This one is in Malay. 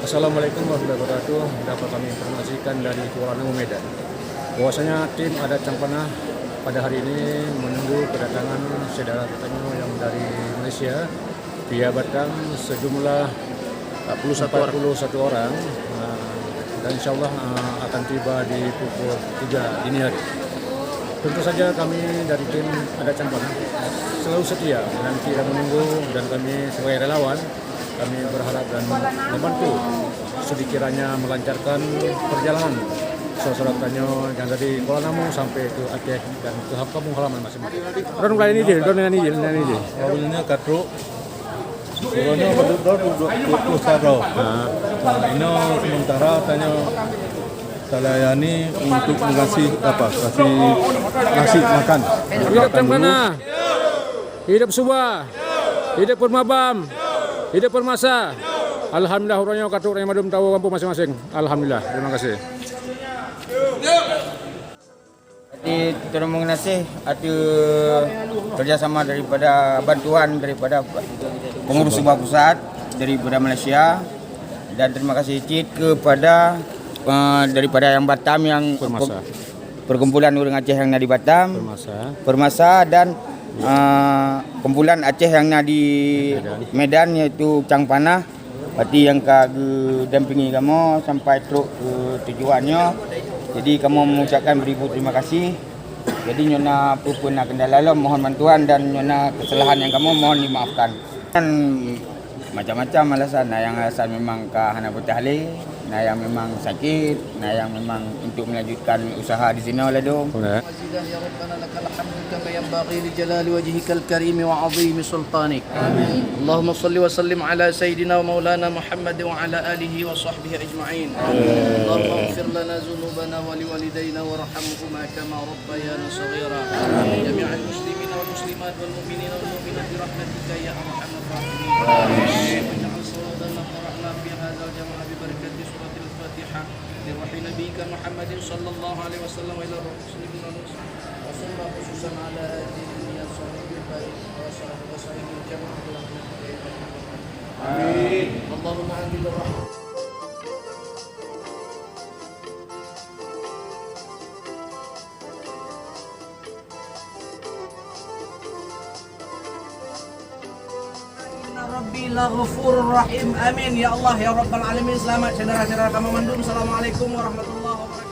Assalamualaikum warahmatullahi wabarakatuh. Dapat kami informasikan dari Kuala Namu, Medan, bahwasanya tim Adat Cangpanah pada hari ini menunggu kedatangan saudara katanya yang dari Malaysia via Batam sejumlah 41 orang dan insyaallah akan tiba di pukul 3 dini hari. Tentu saja kami dari tim Adat Cangpanah selalu setia menanti dan menunggu, dan kami sebagai relawan kami berharap dan membantu sedikiranya melancarkan perjalanan saudara Tanyo yang dari Kuala Namu sampai ke Aceh dan ke kampung halaman masing-masing. Don ini je. Awalnya katruk, turunnya berduduk 20 sarau. Ini sementara tanya Talayani untuk kasih nasi makan. Hidup Cangpanah, hidup Subah, hidup Permabam, hidup Permasa. Alhamdulillah orangnya katuk orang madum tahu kampung masing-masing. Alhamdulillah, terima kasih. Jadi terima kasih ada kerjasama daripada bantuan daripada pengurus sebuah pusat daripada Malaysia, dan terima kasih Cid kepada daripada yang Batam yang perkumpulan orang Aceh yang di Batam, Permasa dan kumpulan Aceh yang di Medan yaitu Cangpanah. Berarti yang dampingi kamu sampai truk ke tujuannya. Jadi kamu mengucapkan beribu terima kasih. Jadi nyona pun nak kendala mohon bantuan, dan nyona kesalahan yang kamu mohon dimaafkan. Dan macam-macam alasan, yang alasan memang hana bertahli, yang memang sakit, yang memang untuk melanjutkan usaha di sini oleh dong. Ya Rabbana lakal hamdu kama yanbaghi li jalali wajhikal karim wa 'azimi sultanik. Amin. Allahumma shalli wa sallim ala sayyidina wa maulana Muhammad wa ala alihi wa sahbihi ajma'in. Allahumma ighfir lana dhunubana wa liwalidayna warhamhuma kama rabbayana shaghira. Jami'al muslimina wal muslimat wal mu'minina wal mu'minat bi rahmatika ya arhamar rahimin. Amin. Waj'al sawadana qara'na fi hadzal jama'a bi barakati suratil Fatihah li ruhi nabiyyika Muhammadin sallallahu alaihi wasallam wa ila rasulina وصلى خصوصا على هذه الصحابه وصحبه الجماعه برحمتك يا ارحم الراحمين. اللهم انزل الرحمه. Rabbi la ghafurur rahim. Amin ya Allah ya Rabbal alamin. Selamat saudara-saudara kami mandum. Assalamualaikum warahmatullahi wabarakatuh.